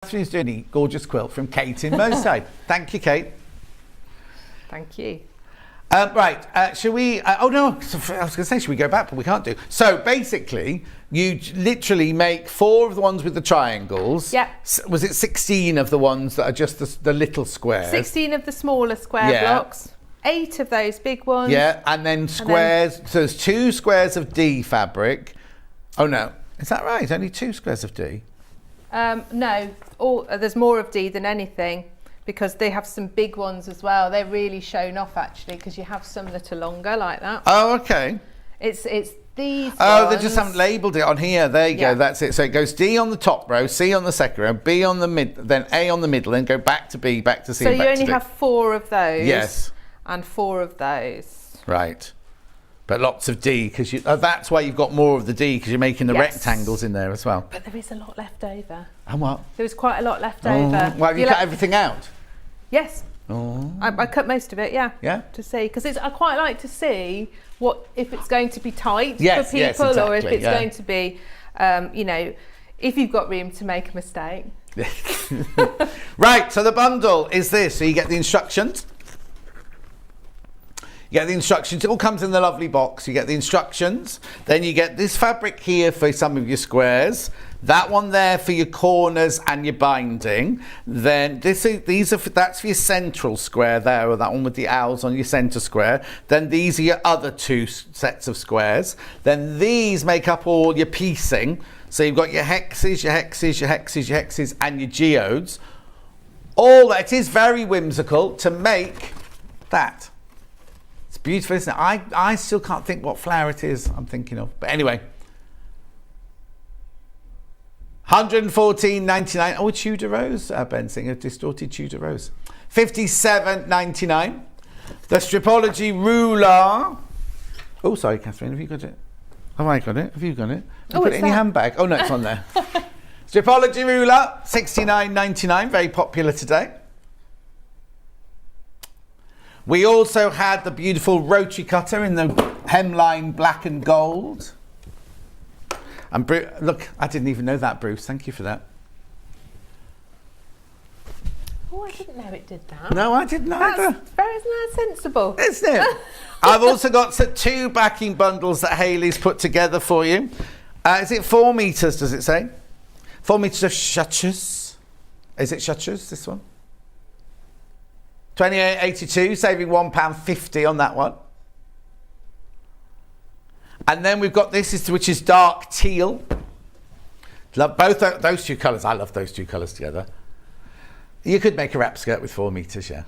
Catherine's doing a gorgeous quilt from Kate in Merseyside. Thank you, Kate. Thank you. Shall we? I was going to say, should we go back, but we can't do. So basically, you literally make 4 of the ones with the triangles. Yeah. Was it 16 of the ones that are just the little squares? 16 of the smaller square blocks. 8 of those big ones. Yeah, and then squares. So there's 2 squares of D fabric. Oh no, is that right? Only 2 squares of D. No, there's more of D than anything, because they have some big ones as well. They're really shown off actually, because you have some that are longer like that. Oh, okay. It's these Oh, ones. they just haven't labelled it on here. There you go. That's it. So it goes D on the top row, C on the second row, B on the mid, then A on the middle, then go back to B, back to C. So and you back to only D. have 4 of those. Yes. And 4 of those. Right. But lots of D, because that's why you've got more of the D, because you're making the rectangles in there as well. But there is a lot left over. And what? There was quite a lot left over. Well, have you cut everything out? Yes. Oh. I cut most of it, yeah. Yeah. To see, because I quite like to see if it's going to be tight for people, exactly, or if it's going to be, if you've got room to make a mistake. Right, so the bundle is this. So you get the instructions. You get the instructions. It all comes in the lovely box. You get the instructions. Then you get this fabric here for some of your squares. That one there for your corners and your binding. Then that's for your central square there, or that one with the owls on your centre square. Then these are your other 2 sets of squares. Then these make up all your piecing. So you've got your hexes, your hexes, your hexes, your hexes, and your geodes. All that. It is very whimsical to make that. It's beautiful, isn't it? I still can't think what flower it is I'm thinking of. But anyway. $114.99. Oh, a Tudor rose, Ben saying, a distorted Tudor rose. $57.99. The Stripology ruler. Oh, sorry, Catherine, have you got it? Have I got it? Have you got it? Have you put it in your handbag? Oh, no, it's on there. Stripology ruler, $69.99. Very popular today. We also had the beautiful rotary cutter in the hemline black and gold. And look, I didn't even know that, Bruce. Thank you for that. Oh, I didn't know it did that. No, I didn't either. Isn't that sensible? Isn't it? I've also got 2 backing bundles that Hayley's put together for you. Is it 4 metres, does it say? 4 metres of shutches. Is it shutches, this one? $28.82, saving £1.50 on that one. And then we've got this, which is dark teal. Love both those 2 colours. I love those 2 colours together. You could make a wrap skirt with 4 metres, yeah.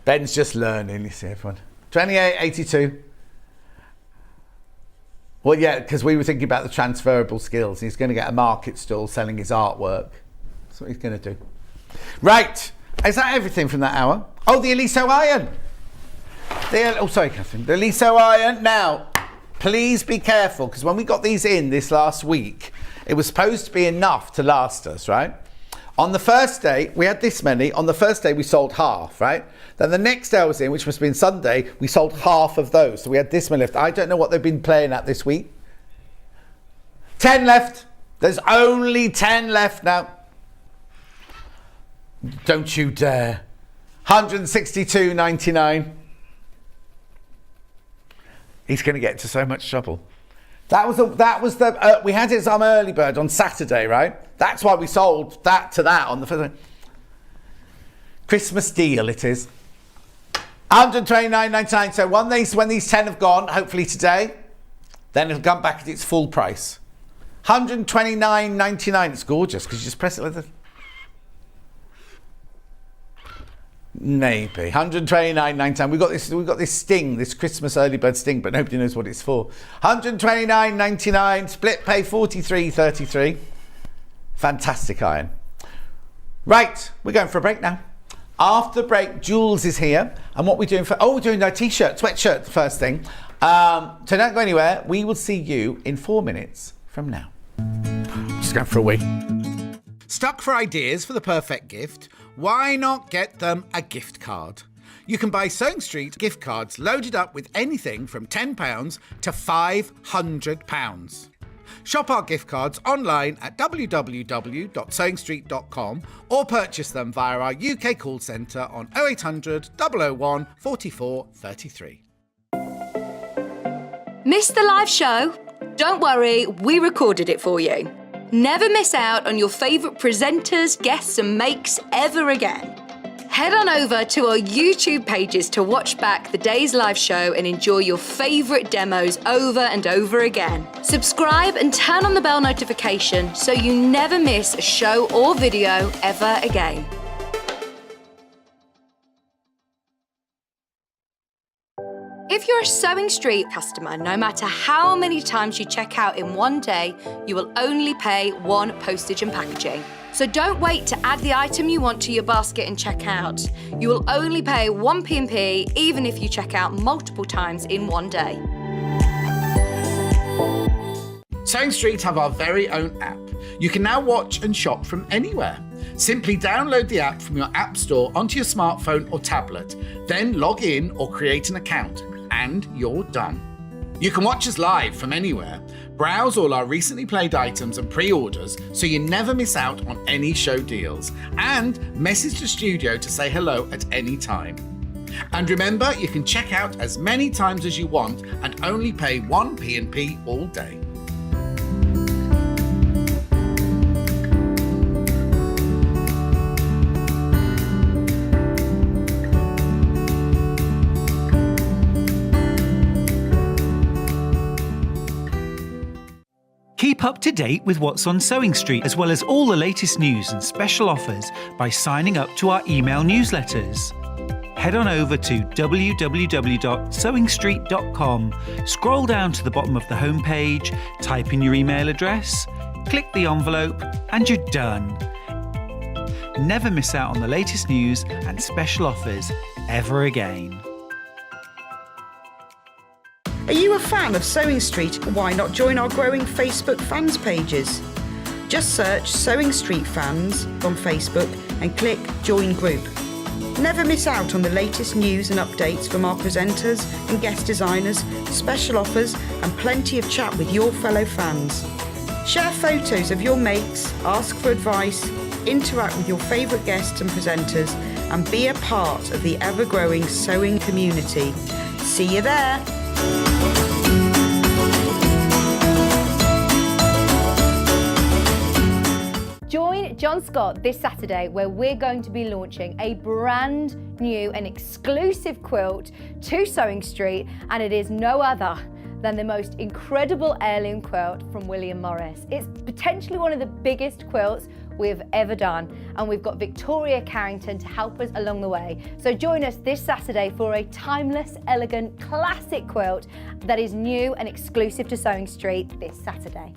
Ben's just learning, you see, everyone. $28.82. Well, yeah, because we were thinking about the transferable skills. He's going to get a market stall selling his artwork. That's what he's going to do. Right. Is that everything from that hour? Oh, the Eliso iron. Sorry, Catherine. The Eliso iron. Now, please be careful, because when we got these in this last week, it was supposed to be enough to last us, right? On the first day, we had this many. On the first day, we sold half, right? Then the next day I was in, which must have been Sunday, we sold half of those. So we had this many left. I don't know what they've been playing at this week. 10 left. There's only 10 left now. Don't you dare. $162.99. He's going to get into so much trouble. We had it on early bird on Saturday, right? That's why we sold that to that on the first Christmas deal. It is $129.99. So when these 10 have gone, hopefully today, then it'll come back at its full price. $129.99. It's gorgeous because you just press it with it. Maybe $129.99. We've got this sting, this Christmas early bird sting, but nobody knows what it's for. $129.99. Split pay $43.33. Fantastic iron. Right, we're going for a break now. After the break, Jules is here, and what we're doing we're doing our t-shirt, sweatshirt, the first thing. So don't go anywhere. We will see you in 4 minutes from now. Just going for a wee. Stuck for ideas for the perfect gift? Why not get them a gift card? You can buy Sewing Street gift cards loaded up with anything from £10 to £500. Shop our gift cards online at www.sewingstreet.com or purchase them via our UK call centre on 0800 001 44 33. Missed the live show? Don't worry, we recorded it for you. Never miss out on your favourite presenters, guests and makes ever again. Head on over to our YouTube pages to watch back the day's live show and enjoy your favourite demos over and over again. Subscribe and turn on the bell notification so you never miss a show or video ever again. If you're a Sewing Street customer, no matter how many times you check out in one day, you will only pay one postage and packaging. So don't wait to add the item you want to your basket and check out. You will only pay one P&P even if you check out multiple times in one day. Sewing Street have our very own app. You can now watch and shop from anywhere. Simply download the app from your app store onto your smartphone or tablet, then log in or create an account, and you're done. You can watch us live from anywhere, browse all our recently played items and pre-orders so you never miss out on any show deals, and message the studio to say hello at any time. And remember, you can check out as many times as you want and only pay one P&P all day. Keep up to date with what's on Sewing Street, as well as all the latest news and special offers by signing up to our email newsletters. Head on over to www.sewingstreet.com, scroll down to the bottom of the homepage, type in your email address, click the envelope, and you're done. Never miss out on the latest news and special offers ever again. Are you a fan of Sewing Street? Why not join our growing Facebook fans pages? Just search Sewing Street Fans on Facebook and click Join Group. Never miss out on the latest news and updates from our presenters and guest designers, special offers and plenty of chat with your fellow fans. Share photos of your makes, ask for advice, interact with your favourite guests and presenters and be a part of the ever-growing sewing community. See you there! Join John Scott this Saturday where we're going to be launching a brand new and exclusive quilt to Sewing Street, and it is no other than the most incredible heirloom quilt from William Morris. It's potentially one of the biggest quilts we've ever done, and we've got Victoria Carrington to help us along the way. So join us this Saturday for a timeless, elegant, classic quilt that is new and exclusive to Sewing Street this Saturday.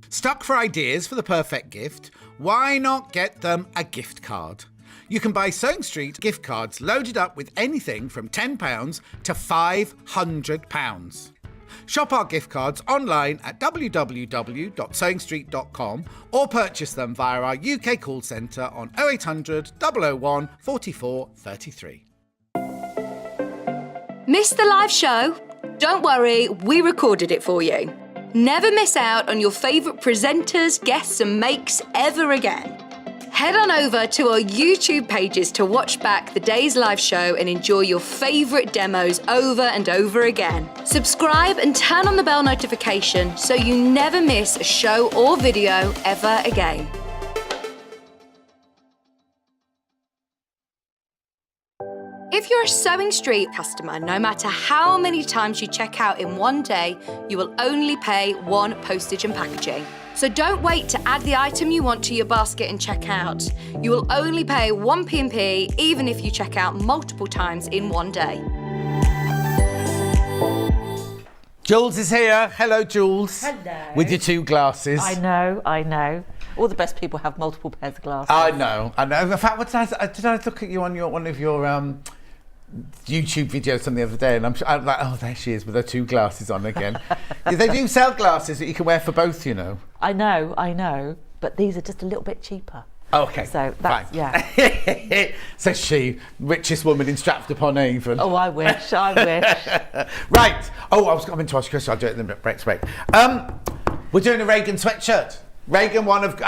Stuck for ideas for the perfect gift? Why not get them a gift card? You can buy Sewing Street gift cards loaded up with anything from £10 to £500. Shop our gift cards online at www.sewingstreet.com or purchase them via our UK call centre on 0800 001 44 33. Missed the live show? Don't worry, we recorded it for you. Never miss out on your favourite presenters, guests and makes ever again. Head on over to our YouTube pages to watch back the day's live show and enjoy your favourite demos over and over again. Subscribe and turn on the bell notification so you never miss a show or video ever again. If you're a Sewing Street customer, no matter how many times you check out in one day, you will only pay one postage and packaging. So don't wait to add the item you want to your basket and check out. You will only pay one P&P even if you check out multiple times in one day. Jules is here. Hello, Jules. Hello. With your two glasses. I know. All the best people have multiple pairs of glasses. I know. In fact, did I look at you on one of your YouTube videos on the other day, and I'm like, oh, there she is with her two glasses on again. They do sell glasses that you can wear for both, you know. I know, but these are just a little bit cheaper. Okay. So that's, fine. yeah. Says she, richest woman in Stratford-upon-Avon. Oh, I wish. I wish. Right. Oh, I was going to ask you a question. I'll do it in the break. We're doing a Regan sweatshirt. Regan, one of,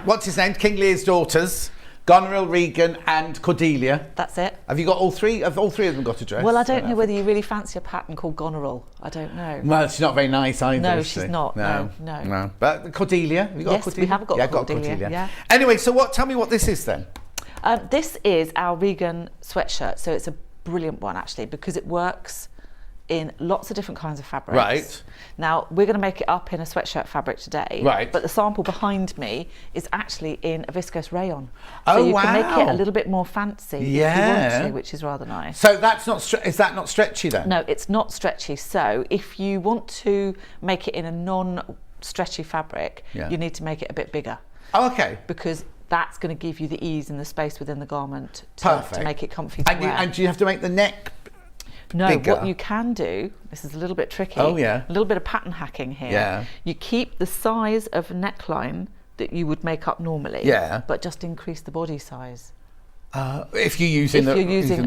what's his name? King Lear's daughters. Goneril, Regan and Cordelia. That's it. Have you got all three? Have all three of them got a dress? Well, I don't know whether you really fancy a pattern called Goneril. I don't know. Well, she's not very nice either. No, is she's she? not. No. But Cordelia, have you got Yes, a Cordelia? we have got yeah, a Cordelia, yeah. Anyway, so tell me what this is then. This is our Regan sweatshirt. So it's a brilliant one, actually, because it works in lots of different kinds of fabrics. Right. Now, we're going to make it up in a sweatshirt fabric today. Right. But the sample behind me is actually in a viscose rayon. Oh, so you wow. can make it a little bit more fancy if you want to, which is rather nice. So that's not, is that not stretchy then? No, it's not stretchy. So if you want to make it in a non-stretchy fabric, you need to make it a bit bigger. Oh, okay. Because that's going to give you the ease and the space within the garment to make it comfy to wear. And do you have to make the neck No, bigger? what you can do, this is a little bit tricky. Oh, yeah. A little bit of pattern hacking here. Yeah. You keep the size of neckline that you would make up normally, but just increase the body size. If you're using a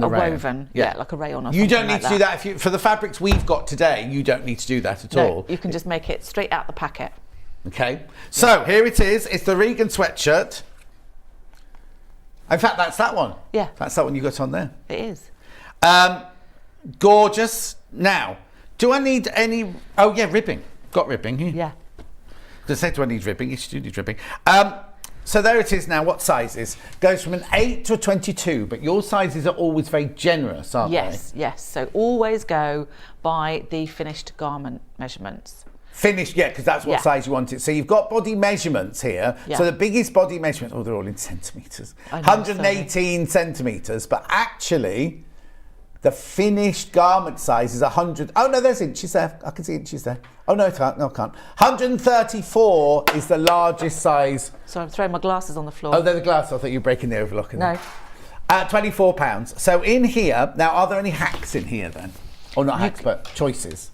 rayon. woven, like a rayon or you something don't need like to do that for the fabrics we've got today. You don't need to do that at all. You can just make it straight out the packet. Okay, so here it is. It's the Regan sweatshirt. In fact, that's that one. Yeah, that's that one you got on there. It is. Gorgeous. Now, do I need any? Oh yeah, ribbing. Got ribbing here. Yeah. Does say do I need ribbing? Yes, you do need ribbing. So there it is now. What sizes? Goes from an 8 to a 22, but your sizes are always very generous, aren't they? Yes. So always go by the finished garment measurements. Finished, yeah, because that's what size you want it. So you've got body measurements here. Yeah. So the biggest body measurements, they're all in centimetres. I know, 118 centimetres, but actually the finished garment size is 100. Oh no, there's inches there. I can see inches there. Oh no, I can't. No, I can't. 134 is the largest size. So I'm throwing my glasses on the floor. Oh, they're the glass. I thought you were breaking the overlock. No. £24. So in here, now are there any hacks in here then? Or not hacks, but choices?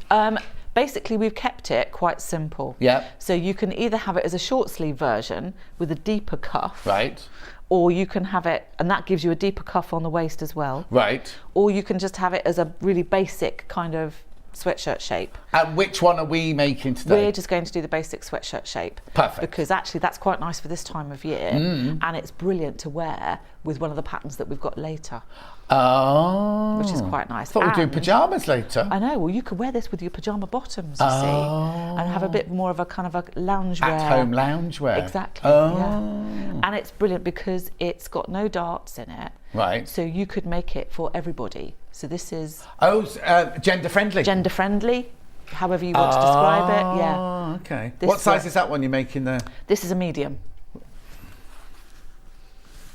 Basically, we've kept it quite simple. Yeah. So you can either have it as a short sleeve version with a deeper cuff. Right. Or you can have it, and that gives you a deeper cuff on the waist as well. Right. Or you can just have it as a really basic kind of sweatshirt shape. And which one are we making today? We're just going to do the basic sweatshirt shape. Perfect. Because actually that's quite nice for this time of year, and it's brilliant to wear with one of the patterns that we've got later. Oh. Which is quite nice. I thought we'd do pyjamas later. I know, well you could wear this with your pyjama bottoms, you see, and have a bit more of a kind of a loungewear. At-home loungewear. Exactly, Oh. yeah. And it's brilliant because it's got no darts in it. Right. So you could make it for everybody. So this is... gender friendly. Gender friendly, however you want to describe it, yeah. Okay. This What size is that one you're making there? This is a medium.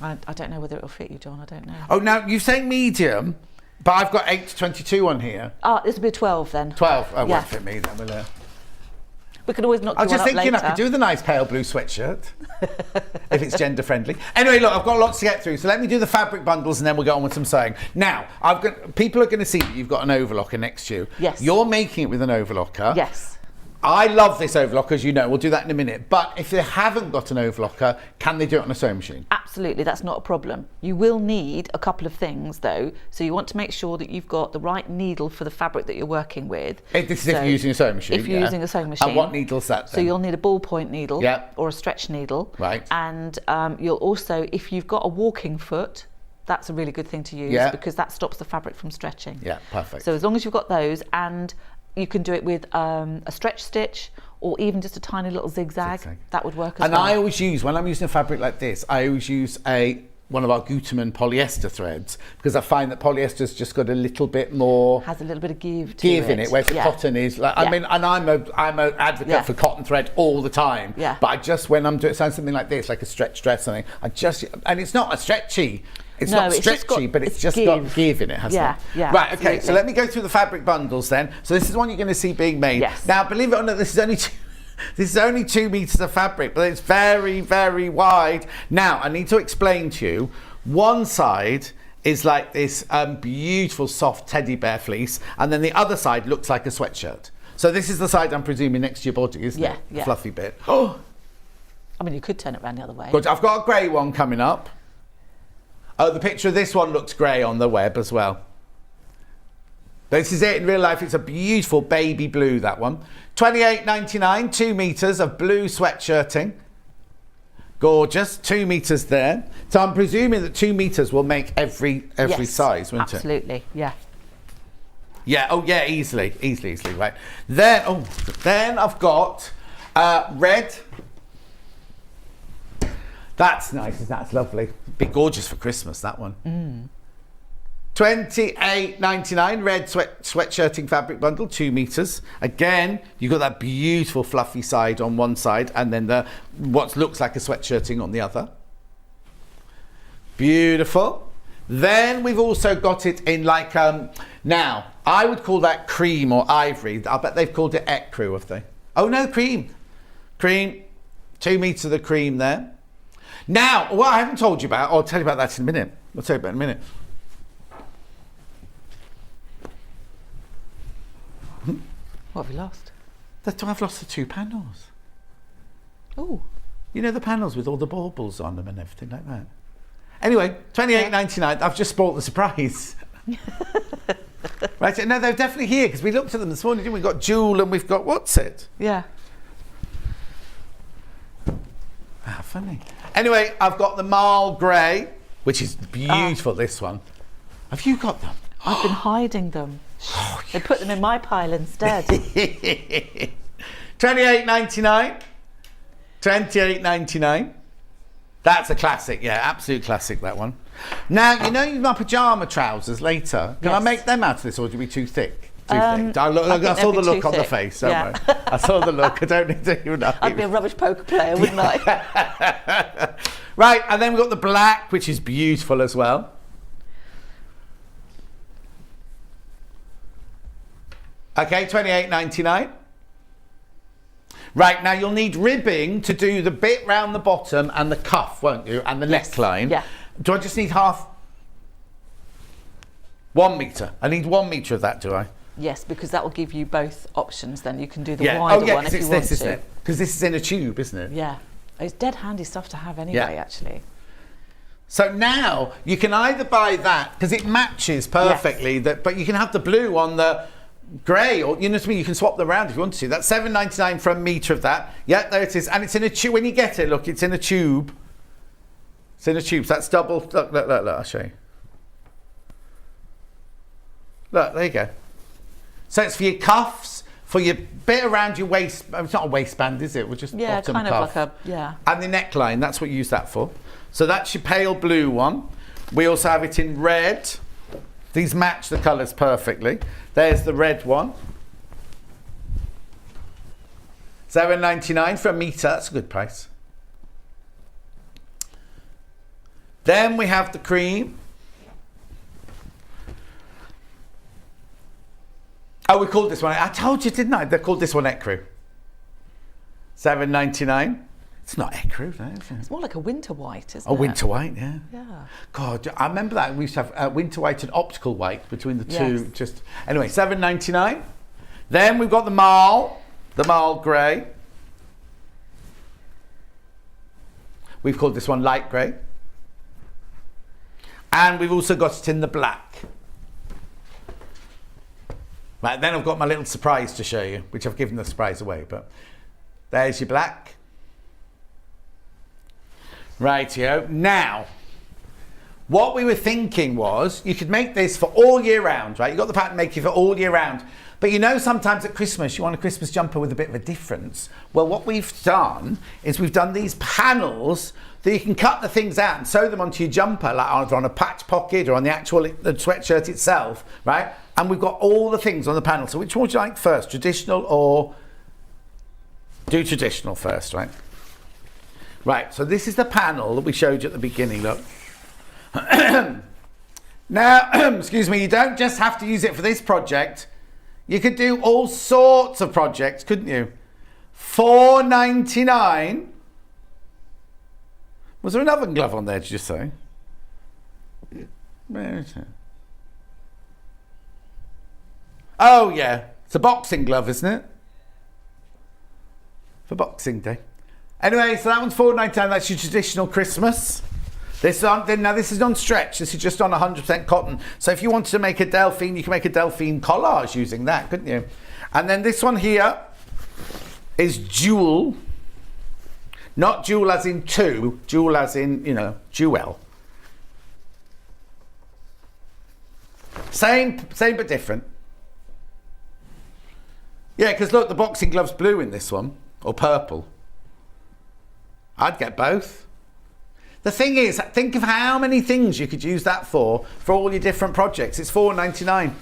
I don't know whether it'll fit you, John, I don't know. Oh, now you say medium, but I've got 8 to 22 on here. This will be a 12 then. 12. Oh, Yeah. won't fit me then, will it? We could always knock I was you just one up thinking later. I could do the nice pale blue sweatshirt if it's gender friendly. Anyway, look, I've got lots to get through, so let me do the fabric bundles and then we'll get on with some sewing. Now, people are going to see that you've got an overlocker next to you. Yes. You're making it with an overlocker. Yes. I love this overlocker, as you know. We'll do that in a minute. But if they haven't got an overlocker, can they do it on a sewing machine? Absolutely, that's not a problem. You will need a couple of things though. So you want to make sure that you've got the right needle for the fabric that you're working with. This is if you're using a sewing machine. If you're using a sewing machine. And what needle's that then? So you'll need a ballpoint needle Yep. or a stretch needle. Right. And you'll also, if you've got a walking foot, that's a really good thing to use because that stops the fabric from stretching. Yeah, perfect. So as long as you've got those, and you can do it with a stretch stitch or even just a tiny little zigzag. That would work as well. And I always use, when I'm using a fabric like this, I always use one of our Gutermann polyester threads, because I find that polyester's just got a little bit more... Has a little bit of give to it. in it, whereas the cotton is... I mean, and I'm an advocate for cotton thread all the time. Yeah. But I just, when I'm doing something like this, like a stretch dress or something, and it's not a stretchy... It's not stretchy, but it's just got give in it, hasn't it? Yeah, right, okay, so let me go through the fabric bundles then. So this is one you're going to see being made. Yes. Now, believe it or not, this is only 2 meters of fabric, but it's very, very wide. Now, I need to explain to you, one side is like this beautiful soft teddy bear fleece, and then the other side looks like a sweatshirt. So this is the side I'm presuming next to your body, isn't it? Yeah. Fluffy bit. Oh, I mean, you could turn it around the other way. Good. I've got a grey one coming up. Oh, the picture of this one looks grey on the web as well. This is it in real life. It's a beautiful baby blue, that one. $28.99, 2 metres of blue sweatshirting. Gorgeous, 2 metres there. So I'm presuming that 2 metres will make every Yes, size, won't it? absolutely, yeah. Yeah, oh yeah, easily, right. Then I've got red. That's nice, that's lovely. Be gorgeous for Christmas, that one. $28.99 red sweatshirting fabric bundle, 2 metres. Again, you've got that beautiful fluffy side on one side and then the what looks like a sweatshirting on the other. Beautiful. Then we've also got it in like, now, I would call that cream or ivory. I bet they've called it ecru, have they? Oh no, cream. Cream, 2 metres of the cream there. Now, what I haven't told you about, I'll tell you about that in a minute. I'll tell you about it in a minute. What have you lost? I've lost the 2 panels. Oh. You know the panels with all the baubles on them and everything like that. Anyway, $28.99. I've just spoilt the surprise. Right, no, they're definitely here because we looked at them this morning, didn't we? We've got Jewel and we've got what's it? Yeah. Ah, funny. Anyway, I've got the Marl Grey, which is beautiful, this one. Have you got them? I've been hiding them. They put them in my pile instead. $28.99. $28.99. That's a classic, yeah, absolute classic, that one. Now, you know my pyjama trousers later. Can I Yes. make them out of this or do we too thick? Too thick. I I think saw they'd the be look too on the thick. face, don't Yeah. worry. I saw the look, I don't need to even know. I'd be a rubbish poker player, wouldn't I? Right, and then we've got the black, which is beautiful as well. Okay, $28.99. Right, now you'll need ribbing to do the bit round the bottom and the cuff, won't you? And the neckline. Yeah. Do I just need half? 1 metre. I need 1 metre of that, do I? Yes, because that will give you both options. Then you can do the Yeah. wider Oh, yeah, one if 'cause you it's want this, to. isn't it? Because this is in a tube, isn't it? Yeah, it's dead handy stuff to have anyway. Yeah. Actually, So now you can either buy that because it matches perfectly, but you can have the blue on the grey, or you know what I mean. You can swap them around if you want to. That's $7.99 for a metre of that. Yeah, there it is, and it's in a tube. When you get it, look, it's in a tube. It's in a tube. So that's double. Look. I'll show you. Look, there you go. So it's for your cuffs, for your bit around your waist. It's not a waistband, is it? We're just yeah, bottom kind cuff. of like a yeah. And the neckline, that's what you use that for. So that's your pale blue one. We also have it in red. These match the colours perfectly. There's the red one. $7.99 for a metre. That's a good price. Then we have the cream. Oh, we called this one. I told you, didn't I? They called this one ecru. $7.99. It's not ecru, though, is it? It's more like a winter white, isn't Oh, it? winter white, yeah. Yeah. God, I remember that. We used to have winter white and optical white between the two. Yes. Just anyway, $7.99. Then we've got the Marl Grey. We've called this one light grey. And we've also got it in the black. Right, then I've got my little surprise to show you, which I've given the surprise away, but there's your black. Rightio. Now, what we were thinking was you could make this for all year round, right? You've got the pattern making for all year round. But you know, sometimes at Christmas, you want a Christmas jumper with a bit of a difference. Well, what we've done is we've done these panels that you can cut the things out and sew them onto your jumper, like either on a patch pocket or on the actual the sweatshirt itself, right? And we've got all the things on the panel. So which one would you like first, traditional or do traditional first, right? Right, so this is the panel that we showed you at the beginning, look. Now, excuse me, you don't just have to use it for this project. You could do all sorts of projects, couldn't you? $4.99. Was there an oven glove on there, did you say? Where is it? Oh, yeah. It's a boxing glove, isn't it? For Boxing Day. Anyway, so that one's £4.99. That's your traditional Christmas. Now this is non-stretch. This is just on 100% cotton. So if you wanted to make a Delphine, you can make a Delphine collage using that, couldn't you? And then this one here is jewel. Not jewel as in two, jewel as in, you know, jewel. Same but different. Yeah, because look, the boxing glove's blue in this one, or purple. I'd get both. The thing is, think of how many things you could use that for all your different projects. It's £4.99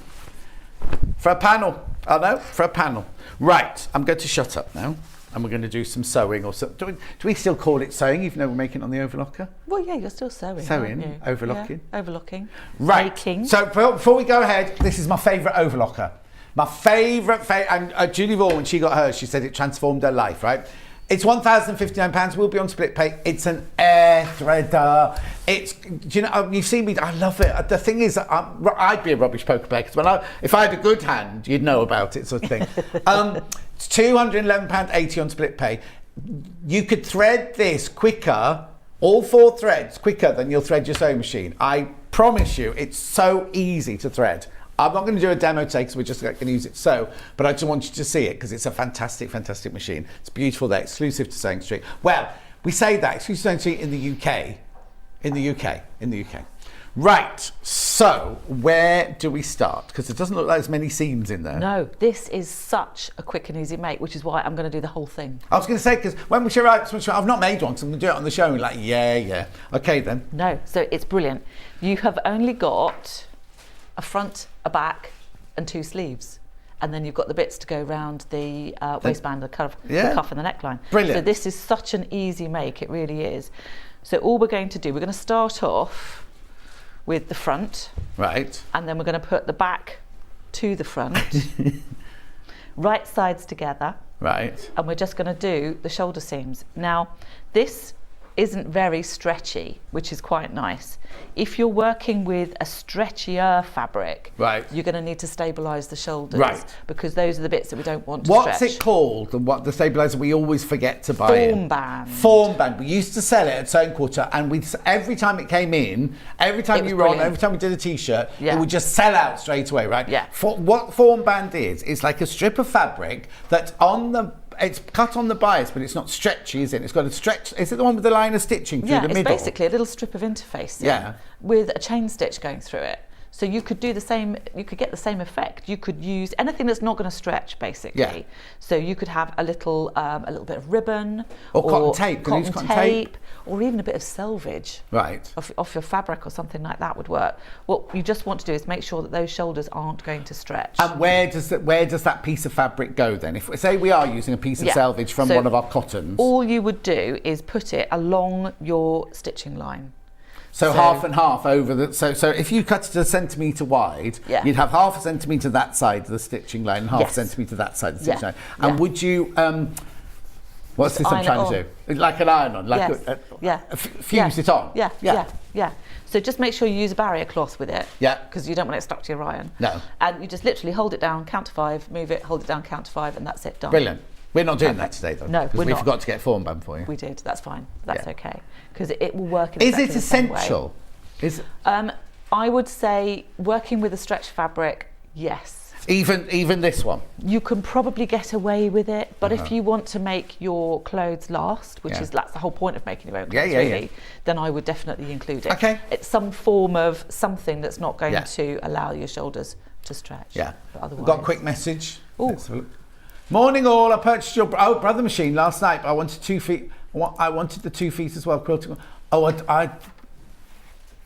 for a panel. Oh no, for a panel. Right, I'm going to shut up now, and we're going to do some sewing or something. Do we still call it sewing, even though we're making it on the overlocker? Well, yeah, you're still sewing. Sewing, aren't you? overlocking. Yeah, overlocking. Right. Making. So before we go ahead, this is my favourite overlocker. My favourite, and Julie Vaughan, when she got hers, she said it transformed her life, right? It's £1,059. We'll be on split pay. It's an air threader. It's, you know, you've seen me. I love it. The thing is, I'd be a rubbish poker player because if I had a good hand, you'd know about it, sort of thing. It's £211.80 on split pay. You could thread this quicker, all 4 threads quicker than you'll thread your sewing machine. I promise you, it's so easy to thread. I'm not going to do a demo today because we're just going to use it but I just want you to see it because it's a fantastic, fantastic machine. It's beautiful. They're exclusive to Sewing Street. Well, we say that, exclusive to Sewing Street in the UK. In the UK. Right, so where do we start? Because it doesn't look like there's many seams in there. No, this is such a quick and easy make, which is why I'm going to do the whole thing. I was going to say, because when we show out, I've not made one, so I'm going to do it on the show and like, yeah. Okay then. No, so it's brilliant. You have only got a front, a back, and 2 sleeves, and then you've got the bits to go around the waistband, the cuff, and the neckline. Brilliant. So this is such an easy make, it really is. So all we're going to do, we're going to start off with the front, right, and then we're going to put the back to the front, right sides together, right, and we're just going to do the shoulder seams. Now, this isn't very stretchy, which is quite nice. If you're working with a stretchier fabric, right, you're going to need to stabilise the shoulders, right, because those are the bits that we don't want to What's stretch. it called? The stabiliser we always forget to buy. Form band. Form band. We used to sell it at Sewing Quarter, and every time it came in, every time you were on, every time we did a T-shirt, it would just sell out straight away, right? Yeah. What form band is, it's like a strip of fabric that's it's cut on the bias, but it's not stretchy, is it? It's got a stretch. Is it the one with the line of stitching through the middle? Yeah, it's basically a little strip of interface. Yeah. With a chain stitch going through it. So you could do the same, you could get the same effect. You could use anything that's not going to stretch, basically. Yeah. So you could have a little bit of ribbon, or cotton tape. Cotton tape, or even a bit of selvage. Right. Off your fabric or something like that would work. What you just want to do is make sure that those shoulders aren't going to stretch. And where does that piece of fabric go then? If say we are using a piece of selvage from one of our cottons, all you would do is put it along your stitching line. So half and half over the. So if you cut it a centimetre wide, you'd have half a centimetre that side of the stitching line and half a centimetre that side of the stitching line. And would you? What's this I'm trying to do? Like an iron on, like fuse it on. Yeah. So just make sure you use a barrier cloth with it. Yeah. Because you don't want it stuck to your iron. No. And you just literally hold it down, count to 5, move it, hold it down, count to 5, and that's it, done. Brilliant. We're not doing that today, though. No, we're not. We forgot to get form band for you. We did. That's fine. That's okay. Because it will work in Is exactly it the same essential? way. Is I would say working with a stretch fabric, yes. Even this one? You can probably get away with it, but if you want to make your clothes last, which is that's the whole point of making your own clothes, really, then I would definitely include it. Okay. It's some form of something that's not going to allow your shoulders to stretch. Yeah. But otherwise, We've got a quick message. Ooh. Morning all, I purchased your brother machine last night, but I wanted 2 feet. I wanted the 2 feet as well.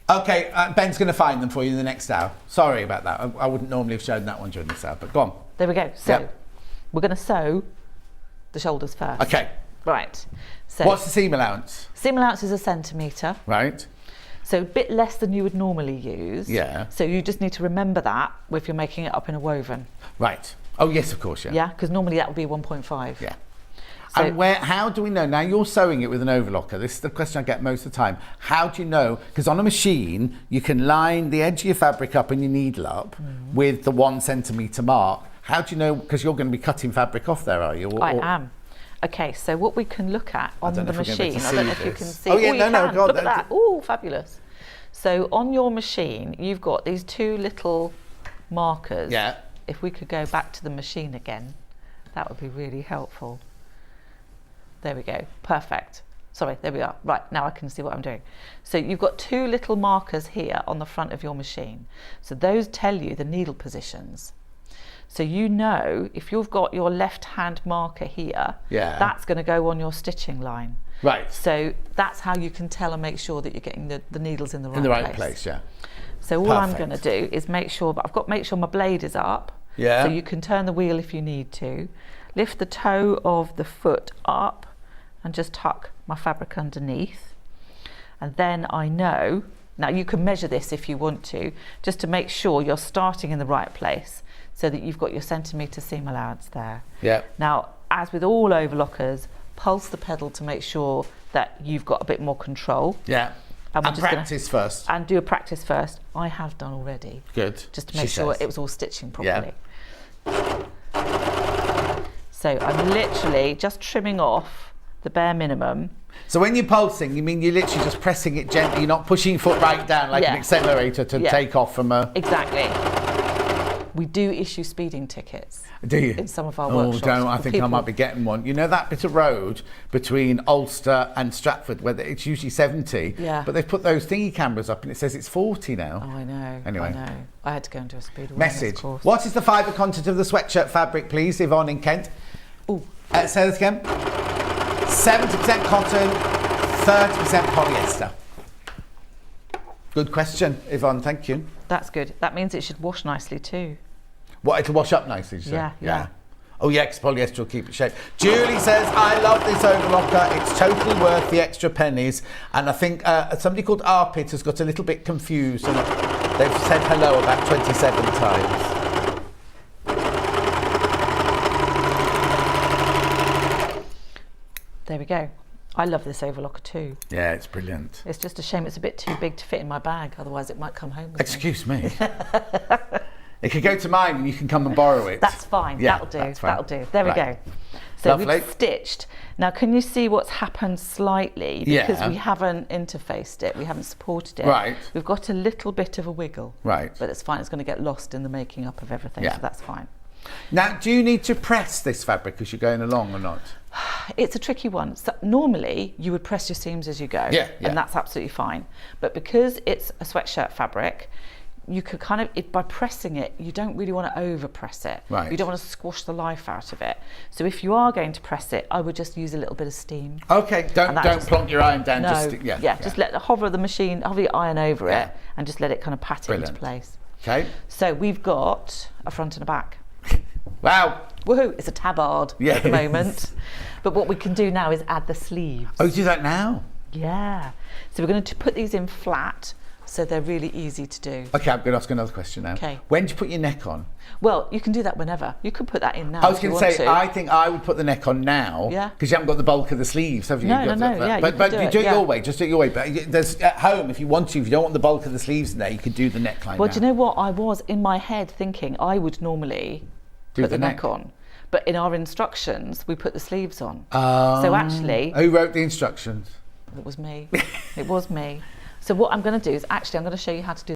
Okay, Ben's going to find them for you in the next hour. Sorry about that. I wouldn't normally have shown that one during this hour, but go on. There we go. So we're going to sew the shoulders first. Okay. Right. So what's the seam allowance? Seam allowance is 1 centimetre. Right. So a bit less than you would normally use. Yeah. So you just need to remember that if you're making it up in a woven. Right. Oh yes, of course. Yeah. Yeah, because normally that would be 1.5. Yeah. So, and how do we know? Now you're sewing it with an overlocker. This is the question I get most of the time. How do you know? Because on a machine, you can line the edge of your fabric up and your needle up with the 1 centimetre mark. How do you know? Because you're going to be cutting fabric off there, are you? I am. Okay, so what we can look at on the machine, I don't know if you can see. Oh yeah, you no, can. God, Look at that. Oh, fabulous. So on your machine, you've got these two little markers. Yeah. If we could go back to the machine again, that would be really helpful. There we go. Perfect. Sorry, there we are. Right, now I can see what I'm doing. So you've got two little markers here on the front of your machine. So those tell you the needle positions. So you know if you've got your left-hand marker here, that's going to go on your stitching line. Right. So that's how you can tell and make sure that you're getting the needles in the right place. In the right place, yeah. So all I'm going to do is make sure my blade is up. Yeah. So you can turn the wheel if you need to. Lift the toe of the foot up and just tuck my fabric underneath. And then I know, now you can measure this if you want to, just to make sure you're starting in the right place so that you've got your centimetre seam allowance there. Yeah. Now, as with all overlockers, pulse the pedal to make sure that you've got a bit more control. Yeah. And, And practice first. And do a practice first. I have done already. Good. Just to make sure it was all stitching properly. Yeah. So I'm literally just trimming off the bare minimum. So when you're pulsing, you mean you're literally just pressing it gently, you're not pushing your foot right down like an accelerator to take off from a... Exactly. We do issue speeding tickets. Do you? In some of our workshops. Oh, don't. I think I might be getting one. You know that bit of road between Ulster and Stratford where it's usually 70, but they've put those thingy cameras up and it says it's 40 now. Oh, I know. Anyway. I know. I had to go and do a speed awareness Message. course. What is the fibre content of the sweatshirt fabric, please, Yvonne in Kent? Oh. Say that again. 70% cotton, 30% polyester. Good question, Yvonne, thank you. That's good. That means it should wash nicely too. What, it'll wash up nicely, you say? Yeah. Oh yeah, because polyester will keep it shape. Julie says, I love this overlocker. It's totally worth the extra pennies. And I think somebody called Arpit has got a little bit confused and they've said hello about 27 times. There we go. I love this overlocker too. Yeah, it's brilliant. It's just a shame it's a bit too big to fit in my bag, otherwise it might come home with Excuse me. It could go to mine and you can come and borrow it. That's fine. Yeah, that'll do. that's fine. That'll do. There we go. So Lovely. we've stitched. Now, can you see what's happened slightly? Because we haven't interfaced it, we haven't supported it. Right. We've got a little bit of a wiggle. Right. But it's fine. It's going to get lost in the making up of everything, so that's fine. Now, do you need to press this fabric as you're going along or not? It's a tricky one. So normally, you would press your seams as you go, and that's absolutely fine. But because it's a sweatshirt fabric, you could kind of, by pressing it, you don't really want to over press it. Right. You don't want to squash the life out of it. So if you are going to press it, I would just use a little bit of steam. Okay, don't plonk your iron down. No, just just let hover your iron over it and just let it kind of pat it into place. Okay. So we've got a front and a back. Wow. Woohoo, it's a tabard at the moment. But what we can do now is add the sleeves. Oh, you do that now? Yeah. So we're going to put these in flat so they're really easy to do. Okay, I'm going to ask another question now. Okay. When do you put your neck on? Well, you can do that whenever. You could put that in now. I was going to say, I think I would put the neck on now. Yeah. Because you haven't got the bulk of the sleeves, have you? No, yeah. But you do it your way, just do it your way. But there's at home, if you want to, if you don't want the bulk of the sleeves in there, you could do the neckline. Well, do you know what? I was in my head thinking I would normally put the neck on. But in our instructions, we put the sleeves on. So actually... Who wrote the instructions? It was me. It was me. So what I'm going to do is I'm going to show you how to do